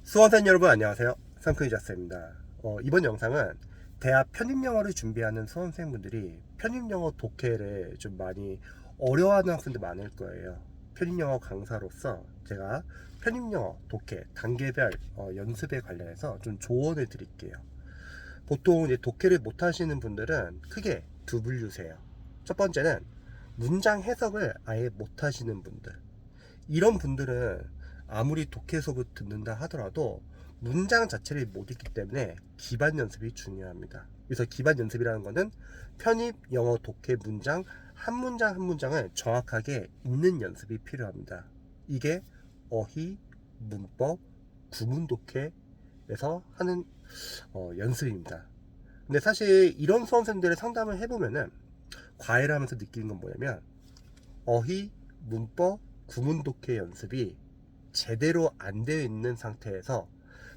수험생 여러분 안녕하세요. 상크이자스입니다. 이번 영상은 대학 편입영어를 준비하는 수험생분들이 편입영어 독해를 좀 많이 어려워하는 학생들 많을 거예요. 편입영어 강사로서 제가 편입영어 독해 단계별 연습에 관련해서 좀 조언을 드릴게요. 보통 이제 독해를 못 하시는 분들은 크게 두 분류세요. 첫 번째는 문장 해석을 아예 못 하시는 분들. 이런 분들은 아무리 독해 수업을 듣는다 하더라도 문장 자체를 못 읽기 때문에 기반 연습이 중요합니다. 그래서 기반 연습이라는 것은 편입 영어 독해 문장 한 문장을 정확하게 읽는 연습이 필요합니다. 이게 어휘, 문법, 구문 독해에서 하는 연습입니다. 근데 사실 이런 수험생들의 상담을 해보면은 과외를 하면서 느끼는 건 뭐냐면 어휘, 문법, 구문 독해 연습이 제대로 안 되어 있는 상태에서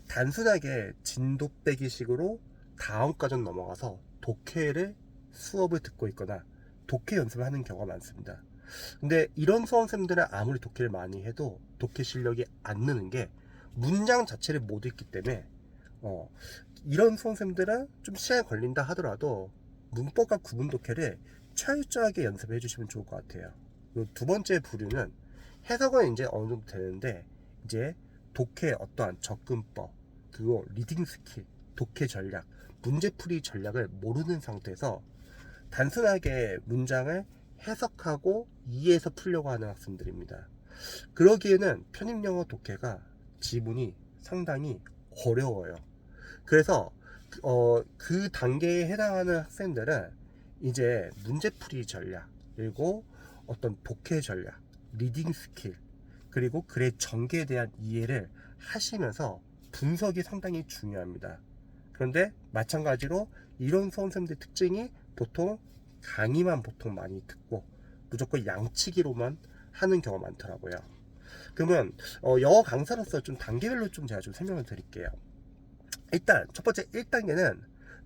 단순하게 진도 빼기 식으로 다음 과정 넘어가서 독해를 수업을 듣고 있거나 독해 연습을 하는 경우가 많습니다. 근데 이런 수험생들은 아무리 독해를 많이 해도 독해 실력이 안 느는 게 문장 자체를 못 읽기 때문에 어, 이런 수험생들은 좀 시간이 걸린다 하더라도 문법과 구문 독해를 철저하게 연습해 주시면 좋을 것 같아요. 그리고 두 번째 부류는 해석은 이제 어느 정도 되는데 이제 독해 어떠한 접근법 그리고 리딩 스킬, 독해 전략, 문제풀이 전략을 모르는 상태에서 단순하게 문장을 해석하고 이해해서 풀려고 하는 학생들입니다. 그러기에는 편입영어 독해가 지문이 상당히 어려워요. 그래서 그 단계에 해당하는 학생들은 이제 문제풀이 전략 그리고 어떤 독해 전략, 리딩 스킬 그리고 글의 전개에 대한 이해를 하시면서 분석이 상당히 중요합니다. 그런데 마찬가지로 이런 수험생들 특징이 보통 강의만 보통 많이 듣고 무조건 양치기로만 하는 경우가 많더라고요. 그러면 영어 강사로서 좀 단계별로 좀 제가 좀 설명을 드릴게요. 일단 첫 번째 1단계는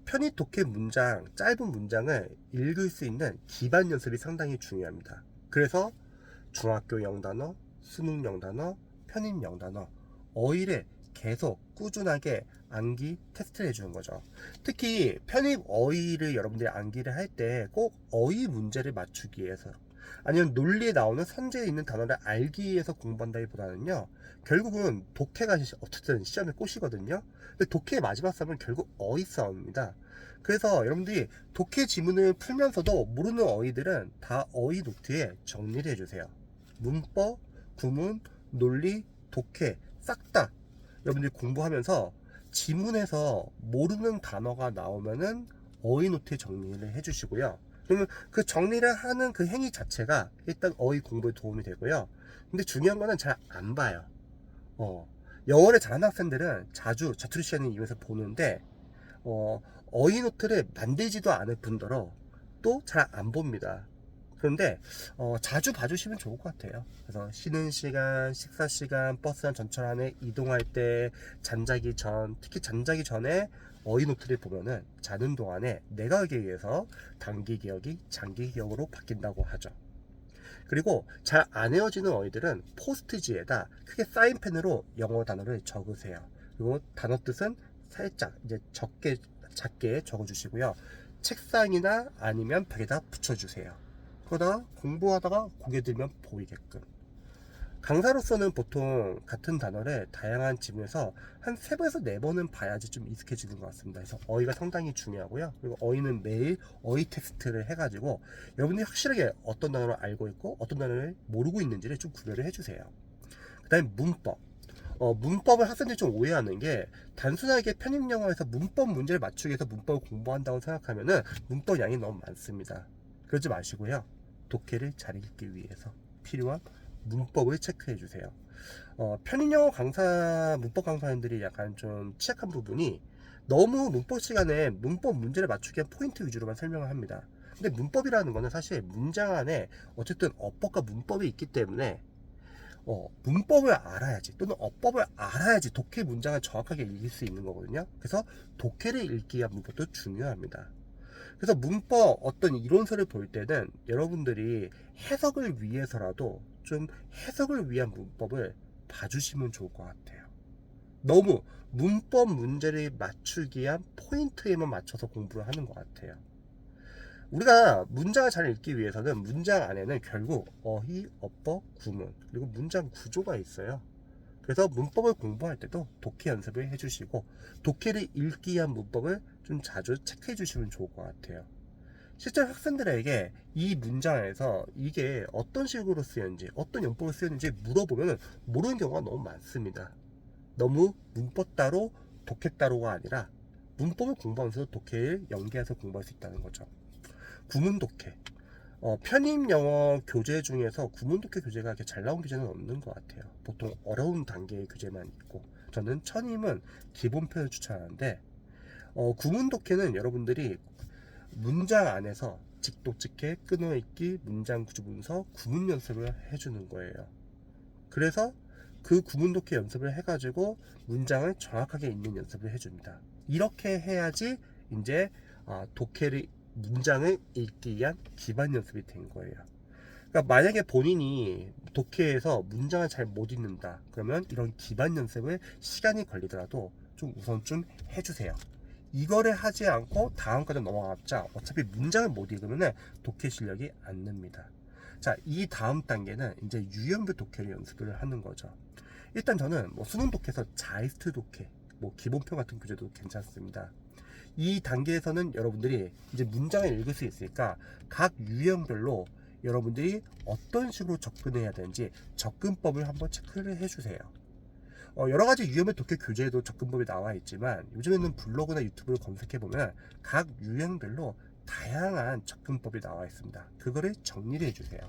편입 독해 문장, 짧은 문장을 읽을 수 있는 기반 연습이 상당히 중요합니다. 그래서 중학교 영단어, 수능 영단어, 편입 영단어, 어휘를 계속 꾸준하게 암기 테스트를 해주는 거죠. 특히 편입 어휘를 여러분들이 암기를 할 때 꼭 어휘 문제를 맞추기 위해서 아니면 논리에 나오는 선제에 있는 단어를 알기 위해서 공부한다기보다는요, 결국은 독해가 어쨌든 시험에 꼬시거든요. 근데 독해의 마지막 싸움은 결국 어휘 싸움입니다. 그래서 여러분들이 독해 지문을 풀면서도 모르는 어휘들은 다 어휘 노트에 정리를 해주세요. 문법, 구문, 논리, 독해 싹 다 여러분들이 공부하면서 지문에서 모르는 단어가 나오면은 어휘 노트에 정리를 해주시고요. 그러면 그 정리를 하는 그 행위 자체가 일단 어휘 공부에 도움이 되고요. 근데 중요한 거는 잘 안 봐요. 영어를 잘하는 학생들은 자주 자투리 시간을 이용해서 보는데 어, 어휘 노트를 만들지도 않을 뿐더러 또 잘 안 봅니다. 그런데 자주 봐주시면 좋을 것 같아요. 그래서 쉬는 시간, 식사 시간, 버스 안 전철 안에 이동할 때, 잠자기 전, 특히 잠자기 전에 어휘 노트를 보면은 자는 동안에 내가 하기 위해서 단기 기억이 장기 기억으로 바뀐다고 하죠. 그리고 잘 안 외워지는 어휘들은 포스트지에다 크게 사인펜으로 영어 단어를 적으세요. 그리고 단어 뜻은 살짝 이제 작게 적어주시고요. 책상이나 아니면 벽에다 붙여주세요. 그러다가 공부하다가 고개 들면 보이게끔. 강사로서는 보통 같은 단어를 다양한 지문에서 한 3번에서 4번은 봐야지 좀 익숙해지는 것 같습니다. 그래서 어휘가 상당히 중요하고요. 그리고 어휘는 매일 어휘 테스트를 해가지고 여러분이 확실하게 어떤 단어를 알고 있고 어떤 단어를 모르고 있는지를 좀 구별을 해주세요. 그 다음에 문법. 문법을 학생들이 좀 오해하는 게 단순하게 편입영어에서 문법 문제를 맞추기 위해서 문법을 공부한다고 생각하면은 문법 양이 너무 많습니다. 그러지 마시고요. 독해를 잘 읽기 위해서 필요한 문법을 체크해 주세요. 편입영어 강사, 문법 강사님들이 약간 좀 취약한 부분이 너무 문법 시간에 문법 문제를 맞추기 위한 포인트 위주로만 설명을 합니다. 근데 문법이라는 거는 사실 문장 안에 어쨌든 어법과 문법이 있기 때문에 문법을 알아야지 또는 어법을 알아야지 독해 문장을 정확하게 읽을 수 있는 거거든요. 그래서 독해를 읽기 위한 문법도 중요합니다. 그래서 문법 어떤 이론서를 볼 때는 여러분들이 해석을 위해서라도 좀 해석을 위한 문법을 봐주시면 좋을 것 같아요. 너무 문법 문제를 맞추기 위한 포인트에만 맞춰서 공부를 하는 것 같아요. 우리가 문장을 잘 읽기 위해서는 문장 안에는 결국 어휘, 어법, 구문, 그리고 문장 구조가 있어요. 그래서 문법을 공부할 때도 독해 연습을 해주시고 독해를 읽기 위한 문법을 좀 자주 체크해 주시면 좋을 것 같아요. 실제 학생들에게 이 문장에서 이게 어떤 식으로 쓰였는지 어떤 용법을 쓰였는지 물어보면 모르는 경우가 너무 많습니다. 너무 문법 따로 독해 따로가 아니라 문법을 공부하면서 독해를 연계해서 공부할 수 있다는 거죠. 구문 독해. 편입 영어 교재 중에서 구문 독해 교재가 이렇게 잘 나온 교재는 없는 것 같아요. 보통 어려운 단계의 교재만 있고, 저는 천임은 기본편을 추천하는데, 구문 독해는 여러분들이 문장 안에서 직독직해, 끊어읽기, 문장 구조 분석, 구문 연습을 해주는 거예요. 그래서 그 구문 독해 연습을 해가지고 문장을 정확하게 읽는 연습을 해줍니다. 이렇게 해야지 이제 독해를 문장을 읽기 위한 기반 연습이 된 거예요. 그러니까 만약에 본인이 독해에서 문장을 잘 못 읽는다 그러면 이런 기반 연습을 시간이 걸리더라도 좀 우선 좀 해주세요. 이거를 하지 않고 다음까지 넘어가자 어차피 문장을 못 읽으면 독해 실력이 안 늡니다. 자, 이 다음 단계는 이제 유형별 독해를 연습을 하는 거죠. 일단 저는 수능 독해에서 자이스트 독해, 기본표 같은 교재도 괜찮습니다. 이 단계에서는 여러분들이 이제 문장을 읽을 수 있으니까 각 유형별로 여러분들이 어떤 식으로 접근해야 되는지 접근법을 한번 체크를 해주세요. 여러 가지 유형별 독해 교재에도 접근법이 나와 있지만 요즘에는 블로그나 유튜브를 검색해보면 각 유형별로 다양한 접근법이 나와 있습니다. 그거를 정리를 해주세요.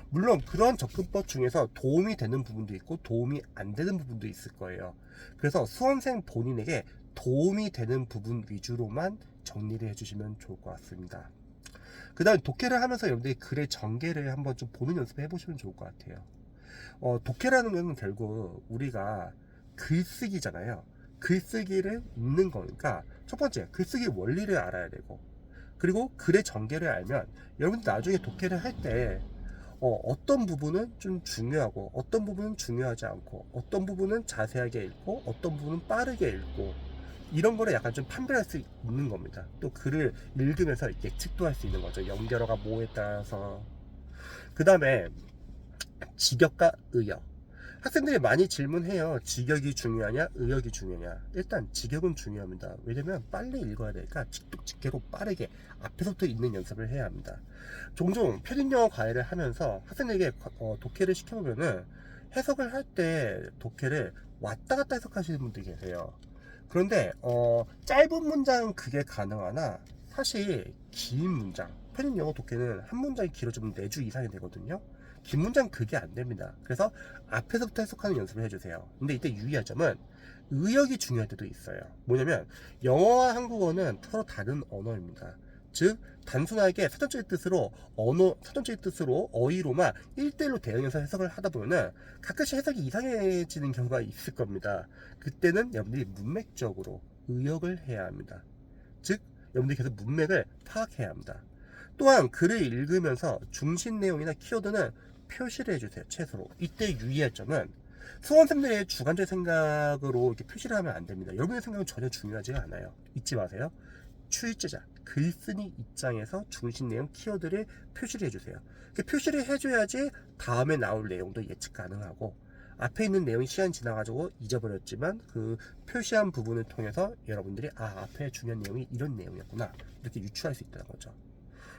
물론 그런 접근법 중에서 도움이 되는 부분도 있고 도움이 안 되는 부분도 있을 거예요. 그래서 수험생 본인에게 도움이 되는 부분 위주로만 정리를 해주시면 좋을 것 같습니다. 그 다음 독해를 하면서 여러분들이 글의 전개를 한번 좀 보는 연습을 해보시면 좋을 것 같아요. 독해라는 것은 결국 우리가 글쓰기잖아요. 글쓰기를 읽는 거니까 첫 번째 글쓰기 원리를 알아야 되고, 그리고 글의 전개를 알면 여러분들 나중에 독해를 할 때 어떤 부분은 좀 중요하고 어떤 부분은 중요하지 않고 어떤 부분은 자세하게 읽고 어떤 부분은 빠르게 읽고 이런 거를 약간 좀 판별할 수 있는 겁니다. 또 글을 읽으면서 예측도 할 수 있는 거죠. 연결어가 뭐에 따라서. 그 다음에 직역과 의역. 학생들이 많이 질문해요. 직역이 중요하냐 의역이 중요하냐. 일단 직역은 중요합니다. 왜냐면 빨리 읽어야 되니까 직독직해로 빠르게 앞에서부터 읽는 연습을 해야 합니다. 종종 편입영어 과외를 하면서 학생들에게 독해를 시켜보면은 해석을 할 때 독해를 왔다 갔다 해석하시는 분들이 계세요. 그런데 짧은 문장은 그게 가능하나 사실 긴 문장, 편입영어 독해는 한 문장이 길어지면 4주 이상이 되거든요. 긴 문장 그게 안 됩니다. 그래서 앞에서부터 해석하는 연습을 해주세요. 근데 이때 유의할 점은 의역이 중요할 때도 있어요. 뭐냐면 영어와 한국어는 서로 다른 언어입니다. 즉 단순하게 사전적인 뜻으로 어휘로만 1대1로 대응해서 해석을 하다 보면은 가끔씩 해석이 이상해지는 경우가 있을 겁니다. 그때는 여러분들이 문맥적으로 의역을 해야 합니다. 즉 여러분들이 계속 문맥을 파악해야 합니다. 또한 글을 읽으면서 중심 내용이나 키워드는 표시를 해주세요. 최소로. 이때 유의할 점은 수험생들의 주관적 생각으로 이렇게 표시를 하면 안 됩니다. 여러분의 생각은 전혀 중요하지가 않아요. 잊지 마세요. 출제자, 글쓴이 입장에서 중심 내용 키워드를 표시를 해주세요. 표시를 해줘야지 다음에 나올 내용도 예측 가능하고 앞에 있는 내용이 시간이 지나가지고 잊어버렸지만 그 표시한 부분을 통해서 여러분들이 앞에 중요한 내용이 이런 내용이었구나 이렇게 유추할 수 있다는 거죠.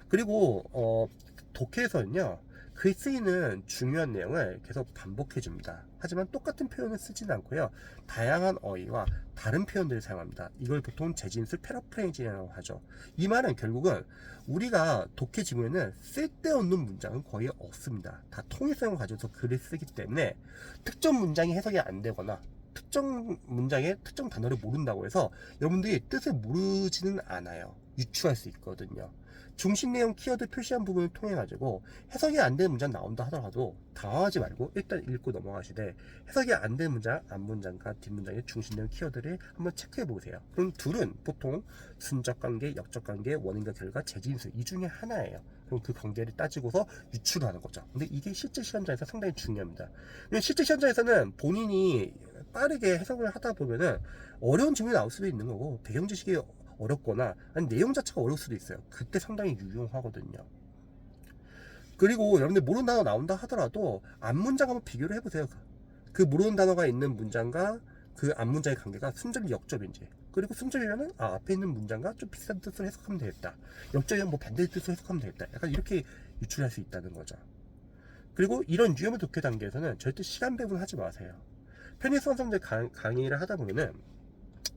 그리고 독해에서는요 글 쓰이는 중요한 내용을 계속 반복해 줍니다. 하지만 똑같은 표현을 쓰지는 않고요 다양한 어휘와 다른 표현들을 사용합니다. 이걸 보통 재진술 패러프레이징이라고 하죠. 이 말은 결국은 우리가 독해 지문에는 쓸데없는 문장은 거의 없습니다. 다 통일성을 가져서 글을 쓰기 때문에 특정 문장이 해석이 안 되거나 특정 문장의 특정 단어를 모른다고 해서 여러분들이 뜻을 모르지는 않아요. 유추할 수 있거든요. 중심 내용 키워드 표시한 부분을 통해 가지고 해석이 안 되는 문장 나온다 하더라도 당황하지 말고 일단 읽고 넘어가시되 해석이 안 되는 문장 앞문장과 뒷문장의 중심 내용 키워드를 한번 체크해 보세요. 그럼 둘은 보통 순적 관계, 역적 관계, 원인과 결과, 재진술 이 중에 하나예요. 그럼 그 관계를 따지고서 유추를 하는 거죠. 근데 이게 실제 시험장에서 상당히 중요합니다. 실제 시험장에서는 본인이 빠르게 해석을 하다 보면은 어려운 질문이 나올 수도 있는 거고, 배경 지식이 어렵거나 아니 내용 자체가 어려울 수도 있어요. 그때 상당히 유용하거든요. 그리고 여러분들 모르는 단어 나온다 하더라도 앞 문장 한번 비교를 해보세요. 그 모르는 단어가 있는 문장과 그 앞 문장의 관계가 순접이 역접인지, 그리고 순접이면은 앞에 있는 문장과 좀 비슷한 뜻을 해석하면 되겠다, 역접이면 뭐 반대의 뜻을 해석하면 되겠다, 약간 이렇게 유출할 수 있다는 거죠. 그리고 이런 유형의 독해 단계에서는 절대 시간 배분하지 마세요. 편의 수험생들 강의를 하다 보면은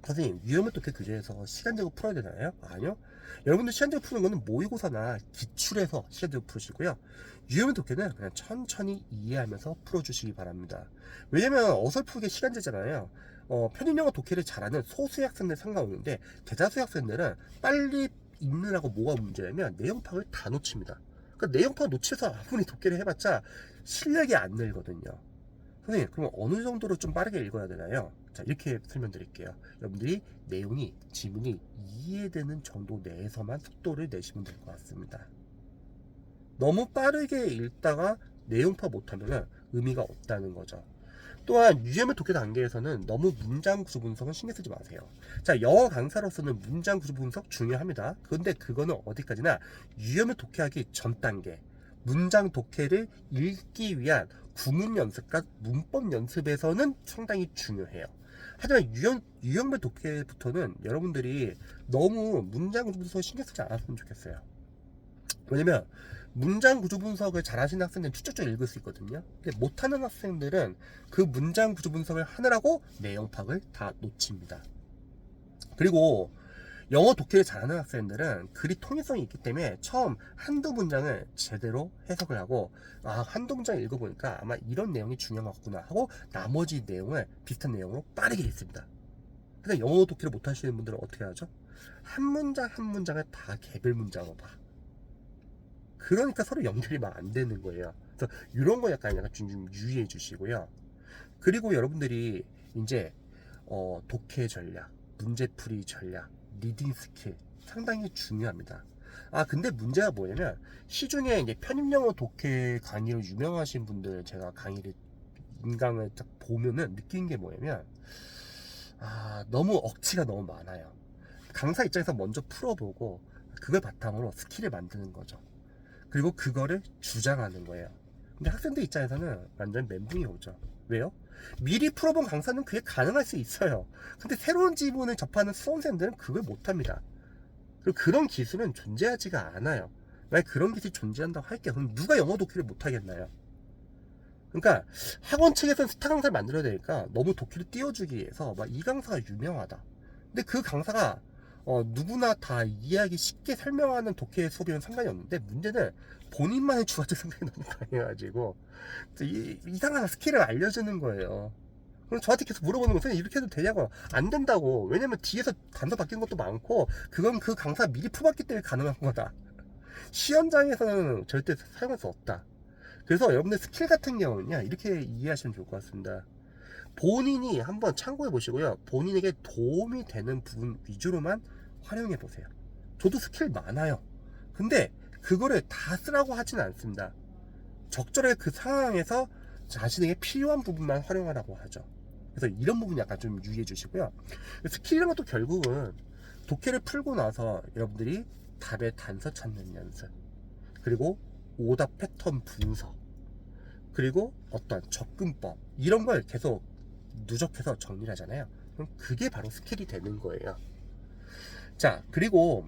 선생님 유형의 독해 교재에서 시간제고 풀어야 되나요? 아니요. 여러분들 시간제고 푸는 거는 모의고사나 기출에서 시간제고 푸시고요. 유형의 독해는 그냥 천천히 이해하면서 풀어주시기 바랍니다. 왜냐면 어설프게 시간제잖아요. 편입영어 독해를 잘하는 소수의 학생들 상관없는데, 대다수의 학생들은 빨리 읽느라고 뭐가 문제냐면 내용 파악을 다 놓칩니다. 그러니까 내용 파악 놓쳐서 아무리 독해를 해봤자 실력이 안 늘거든요. 선생님, 그럼 어느 정도로 좀 빠르게 읽어야 되나요? 자, 이렇게 설명드릴게요. 여러분들이 내용이, 지문이 이해되는 정도 내에서만 속도를 내시면 될 것 같습니다. 너무 빠르게 읽다가 내용 파악 못하면 의미가 없다는 거죠. 또한 유형의 독해 단계에서는 너무 문장 구조 분석은 신경 쓰지 마세요. 자, 영어 강사로서는 문장 구조 분석 중요합니다. 그런데 그거는 어디까지나 유형의 독해하기 전 단계, 문장 독해를 읽기 위한 구문 연습과 문법 연습에서는 상당히 중요해요. 하지만 유형별 독해부터는 여러분들이 너무 문장 구조 분석을 신경 쓰지 않았으면 좋겠어요. 왜냐면 문장 구조 분석을 잘 하시는 학생들은 쭉쭉쭉 읽을 수 있거든요. 근데 못하는 학생들은 그 문장 구조 분석을 하느라고 내용 파악을 다 놓칩니다. 그리고 영어 독해를 잘하는 학생들은 글이 통일성이 있기 때문에 처음 한두 문장을 제대로 해석을 하고, 한두 문장을 읽어보니까 아마 이런 내용이 중요한 것 같구나 하고 나머지 내용을 비슷한 내용으로 빠르게 읽습니다. 근데 영어 독해를 못하시는 분들은 어떻게 하죠? 한 문장 한 문장을 다 개별 문장으로 봐. 그러니까 서로 연결이 막 안 되는 거예요. 그래서 이런 거 약간 좀 유의해 주시고요. 그리고 여러분들이 이제 독해 전략, 문제풀이 전략, 리딩 스킬 상당히 중요합니다. 근데 문제가 뭐냐면, 시중에 이제 편입영어 독해 강의로 유명하신 분들 제가 강의를 인강을 딱 보면은 느낀 게 뭐냐면, 너무 억지가 너무 많아요. 강사 입장에서 먼저 풀어보고 그걸 바탕으로 스킬을 만드는 거죠. 그리고 그거를 주장하는 거예요. 근데 학생들 입장에서는 완전 멘붕이 오죠. 왜요? 미리 풀어본 강사는 그게 가능할 수 있어요. 근데 새로운 지문을 접하는 수험생들은 그걸 못합니다. 그리고 그런 기술은 존재하지가 않아요. 만약 그런 기술이 존재한다고 할게요. 그럼 누가 영어 독해를 못하겠나요? 그러니까 학원 측에서는 스타 강사를 만들어야 되니까 너무 독해를 띄워주기 위해서 막 이 강사가 유명하다. 근데 그 강사가 누구나 다 이해하기 쉽게 설명하는 독해 수업이면 상관이 없는데, 문제는 본인만의 주관적 생각이 너무 강해가지고 이상한 스킬을 알려주는 거예요. 그럼 저한테 계속 물어보는 것은 이렇게 해도 되냐고. 안 된다고. 왜냐면 뒤에서 단서 바뀐 것도 많고, 그건 그 강사가 미리 풀었기 때문에 가능한 거다. 시험장에서는 절대 사용할 수 없다. 그래서 여러분들 스킬 같은 경우는요, 이렇게 이해하시면 좋을 것 같습니다. 본인이 한번 참고해 보시고요, 본인에게 도움이 되는 부분 위주로만 활용해 보세요. 저도 스킬 많아요. 근데 그거를 다 쓰라고 하진 않습니다. 적절하게 그 상황에서 자신에게 필요한 부분만 활용하라고 하죠. 그래서 이런 부분 약간 좀 유의해 주시고요. 스킬이란 것도 결국은 독해를 풀고 나서 여러분들이 답의 단서 찾는 연습, 그리고 오답 패턴 분석, 그리고 어떤 접근법, 이런 걸 계속 누적해서 정리를 하잖아요. 그럼 그게 바로 스킬이 되는 거예요. 자, 그리고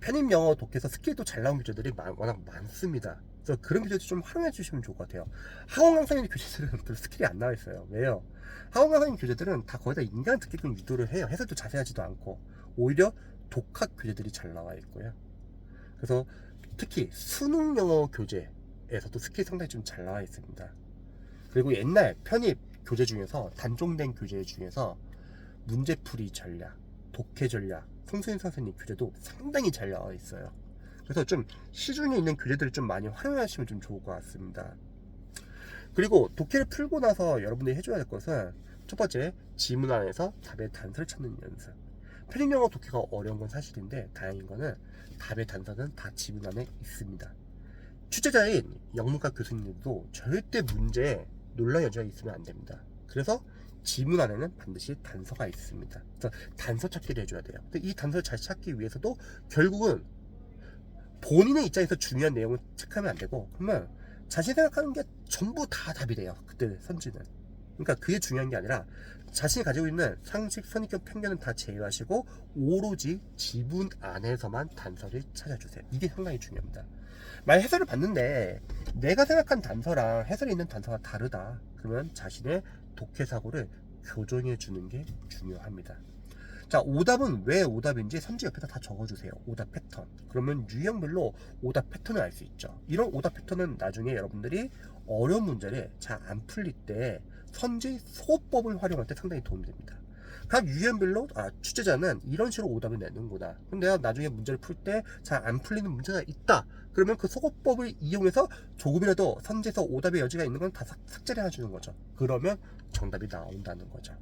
편입 영어 독해에서 스킬도 잘 나온 교재들이 워낙 많습니다. 그래서 그런 교재도 좀 활용해 주시면 좋을 것 같아요. 학원 강사님 교재들은 별로 스킬이 안 나와 있어요. 왜요? 학원 강사님 교재들은 다 거의 다 인간 듣게끔 유도를 해요. 해설도 자세하지도 않고, 오히려 독학 교재들이 잘 나와 있고요. 그래서 특히 수능 영어 교재에서도 스킬이 상당히 좀 잘 나와 있습니다. 그리고 옛날 편입 교재 중에서, 단종된 교재 중에서 문제풀이 전략, 독해 전략, 송수인 선생님 교재도 상당히 잘 나와 있어요. 그래서 좀 시중에 있는 교재들을 좀 많이 활용하시면 좀 좋을 것 같습니다. 그리고 독해를 풀고 나서 여러분들이 해줘야 될 것은, 첫 번째, 지문 안에서 답의 단서를 찾는 연습. 편입 영어 독해가 어려운 건 사실인데, 다행인 거는 답의 단서는 다 지문 안에 있습니다. 출제자인 영문과 교수님들도 절대 문제에 논란 여지가 있으면 안 됩니다. 그래서 지문 안에는 반드시 단서가 있습니다. 그래서 단서 찾기를 해줘야 돼요. 근데 이 단서를 잘 찾기 위해서도 결국은 본인의 입장에서 중요한 내용을 체크하면 안 되고, 그러면 자신이 생각하는 게 전부 다 답이 돼요. 그때 선지는. 그러니까 그게 중요한 게 아니라 자신이 가지고 있는 상식, 선입견, 편견은 다 제외하시고 오로지 지문 안에서만 단서를 찾아주세요. 이게 상당히 중요합니다. 만약 해설을 봤는데 내가 생각한 단서랑 해설에 있는 단서가 다르다, 그러면 자신의 독해 사고를 교정해 주는 게 중요합니다. 자, 오답은 왜 오답인지 선지 옆에다 다 적어주세요. 오답 패턴. 그러면 유형별로 오답 패턴을 알 수 있죠. 이런 오답 패턴은 나중에 여러분들이 어려운 문제를 잘 안 풀릴 때 선지 소법을 활용할 때 상당히 도움이 됩니다. 각 유형별로 취재자는 이런 식으로 오답을 내는구나. 그럼 내가 나중에 문제를 풀 때 잘 안 풀리는 문제가 있다, 그러면 그 소법을 이용해서 조금이라도 선지에서 오답의 여지가 있는 건 다 삭제를 해주는 거죠. 그러면 정답이 나온다는 거죠.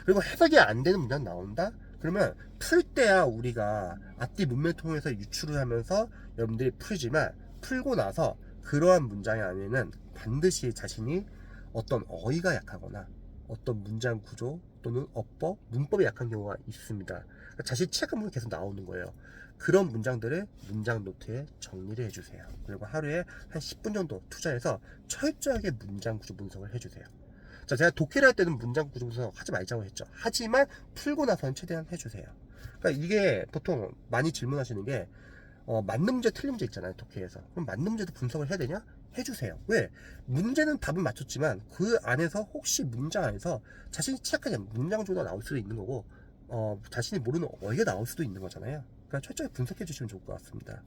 그리고 해석이 안 되는 문장 나온다? 그러면 풀 때야 우리가 앞뒤 문맥을 통해서 유추를 하면서 여러분들이 풀지만, 풀고 나서 그러한 문장의 안에는 반드시 자신이 어떤 어휘가 약하거나 어떤 문장 구조 또는 어법, 문법이 약한 경우가 있습니다. 그러니까 자신이 취약한 부분이 계속 나오는 거예요. 그런 문장들을 문장 노트에 정리를 해주세요. 그리고 하루에 한 10분 정도 투자해서 철저하게 문장 구조 분석을 해주세요. 자, 제가 독해를 할 때는 문장 구조 분석 하지 말자고 했죠. 하지만 풀고 나서는 최대한 해주세요. 그러니까 이게 보통 많이 질문하시는 게 맞는 문제 틀린 문제 있잖아요, 독해에서. 그럼 맞는 문제도 분석을 해야 되냐? 해주세요. 왜? 문제는 답은 맞췄지만 그 안에서 혹시 문장 안에서 자신이 취약하지 않은 문장 조가 나올 수도 있는 거고, 자신이 모르는 어휘가 나올 수도 있는 거잖아요. 그러니까 철저히 분석해 주시면 좋을 것 같습니다.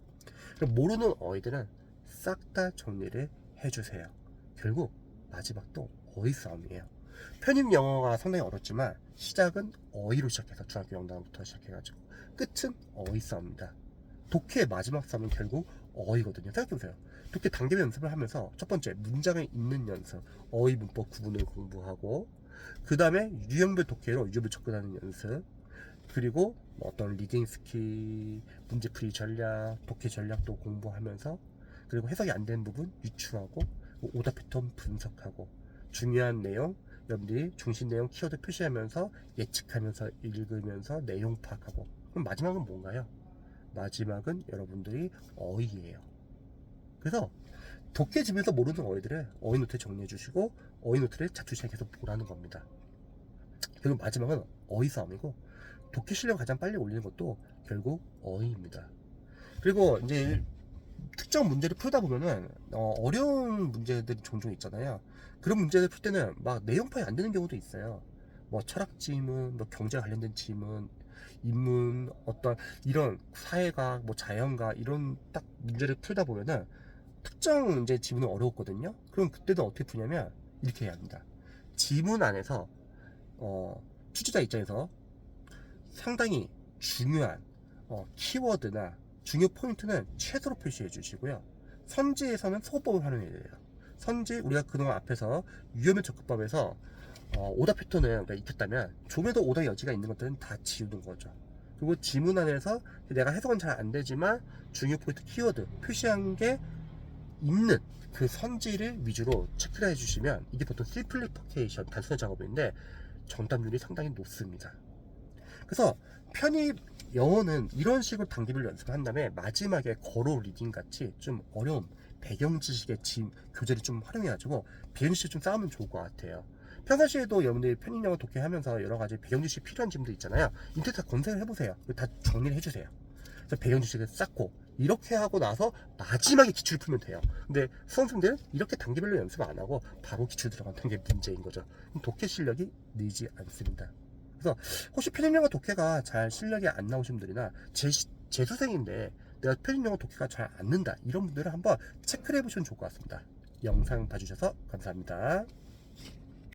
모르는 어휘들은 싹 다 정리를 해주세요. 결국 마지막도 어휘 싸움이에요. 편입 영어가 상당히 어렵지만 시작은 어휘로 시작해서 중학교 영단부터 시작해가지고 끝은 어휘 싸움입니다. 독해의 마지막 싸움은 결국 어휘거든요. 생각해보세요. 독해 단계별 연습을 하면서 첫 번째 문장을 읽는 연습, 어휘 문법 구분을 공부하고, 그 다음에 유형별 독해로 유형별 접근하는 연습, 그리고 어떤 리딩 스킬, 문제풀이 전략, 독해 전략도 공부하면서, 그리고 해석이 안 되는 부분 유추하고, 오답 패턴 분석하고, 중요한 내용, 여러분들이 중심 내용 키워드 표시하면서 예측하면서 읽으면서 내용 파악하고. 그럼 마지막은 뭔가요? 마지막은 여러분들이 어휘예요. 그래서 독해집에서 모르는 어휘들을 어휘 노트에 정리해 주시고 어휘 노트를 자투시간 계속 보라는 겁니다. 그리고 마지막은 어휘 싸움이고, 독해 실력을 가장 빨리 올리는 것도 결국 어휘입니다. 그리고 이제 특정 문제를 풀다 보면은 어려운 문제들이 종종 있잖아요. 그런 문제를 풀 때는 막 내용 파악이 안 되는 경우도 있어요. 뭐 철학 지문, 뭐 경제 관련된 지문, 인문, 어떤 이런 사회학, 뭐 자연과 이런 딱 문제를 풀다 보면은 특정 이제 지문은 어려웠거든요. 그럼 그때는 어떻게 푸냐면 이렇게 해야 합니다. 지문 안에서 취재자 입장에서 상당히 중요한 키워드나 중요 포인트는 최소로 표시해 주시고요. 선지에서는 소법을 활용해야 돼요. 선지, 우리가 그동안 앞에서 유형별 접근법에서 오답 패턴을 익혔다면 좀에도 오답 여지가 있는 것들은 다 지우는 거죠. 그리고 지문 안에서 내가 해석은 잘 안 되지만 중요 포인트 키워드 표시한 게 있는 그 선지를 위주로 체크를 해주시면 이게 보통 심플리피케이션 단순한 작업인데 정답률이 상당히 높습니다. 그래서 편입 영어는 이런 식으로 단계별로 연습을 한 다음에 마지막에 거로 리딩 같이 좀 어려운 배경 지식의 교재를 좀 활용해가지고 배경 지식 좀 쌓으면 좋을 것 같아요. 평상시에도 여러분들이 편입 영어 독해하면서 여러 가지 배경 지식 필요한 질문들 있잖아요. 인터넷 다 검색을 해보세요. 다 정리를 해주세요. 그래서 배경 지식을 쌓고 이렇게 하고 나서 마지막에 기출을 풀면 돼요. 근데 수험생들은 이렇게 단계별로 연습 안 하고 바로 기출 들어간다는 게 문제인 거죠. 독해 실력이 늘지 않습니다. 그래서 혹시 편입 영어 독해가 잘 실력이 안 나오신 분들이나 재수생인데 내가 편입 영어 독해가 잘 안 는다, 이런 분들은 한번 체크를 해보시면 좋을 것 같습니다. 영상 봐주셔서 감사합니다.